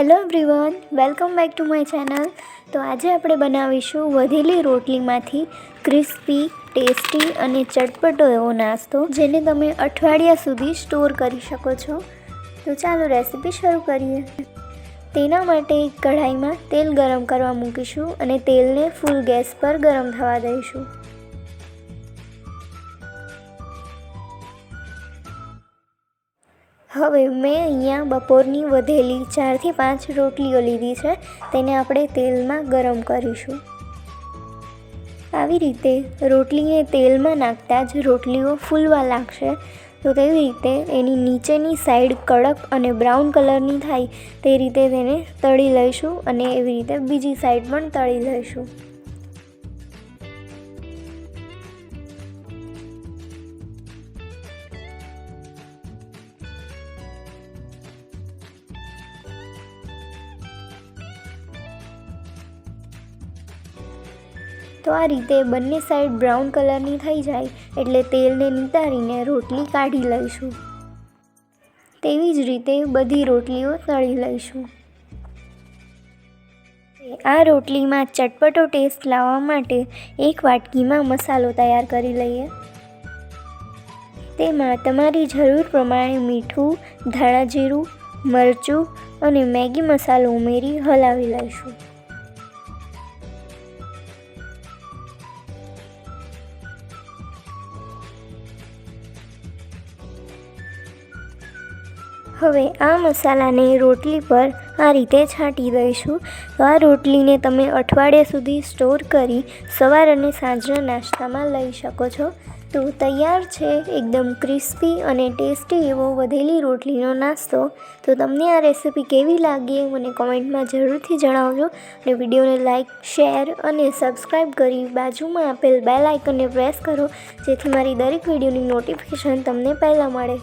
Hello everyone, welcome back to my channel. તો આજે આપણે બનાવીશું વધેલી રોટલીમાંથી ક્રિસ્પી, ટેસ્ટી અને ચટપટો એવો નાસ્તો, જેને તમે અઠવાડિયા સુધી સ્ટોર કરી શકો છો। તો ચાલો રેસીપી શરૂ કરીએ। તેના માટે એક કઢાઈમાં તેલ ગરમ કરવા મૂકીશું અને તેલને ફૂલ ગેસ પર ગરમ થવા દઈશું। હવે મેં અહીંયા બપોરની વધેલી 4 થી 5 રોટલીઓ લીધી છે, તેને આપણે તેલમાં ગરમ કરીશું। આવી રીતે રોટલીને તેલમાં નાખતા જ રોટલીઓ ફૂલવા લાગશે, તો તેવી રીતે એની નીચેની સાઈડ કડક અને બ્રાઉન કલરની થાય તે રીતે તેને તળી લઈશું અને એવી રીતે બીજી સાઈડ પણ તળી લઈશું। તો આ રીતે બંને સાઈડ બ્રાઉન કલરની થઈ જાય એટલે તેલને નિતારીને રોટલી કાઢી લઈશું। તેવી જ રીતે બધી રોટલીઓ તળી લઈશું। આ રોટલીમાં ચટપટો ટેસ્ટ લાવવા માટે એક વાટકીમાં મસાલો તૈયાર કરી લઈએ। તેમાં તમારી જરૂર પ્રમાણે મીઠું, ધાણા જીરું, મરચું અને મેગી મસાલો ઉમેરી હલાવી લઈશું। હવે આ મસાલાને રોટલી પર આ રીતે છાંટી દઈશું। તો આ રોટલીને તમે અઠવાડિયા સુધી સ્ટોર કરી સવાર અને સાંજના નાસ્તામાં લઈ શકો છો। તો તૈયાર છે એકદમ ક્રિસ્પી અને ટેસ્ટી એવો વધેલી રોટલીનો નાસ્તો। તો તમને આ રેસીપી કેવી લાગી મને કોમેન્ટમાં જરૂરથી જણાવજો અને વિડીયોને લાઇક, શેર અને સબસ્ક્રાઈબ કરી બાજુમાં આપેલ બેલ આઇકનને પ્રેસ કરો, જેથી મારી દરેક વિડીયોની નોટિફિકેશન તમને પહેલાં મળે।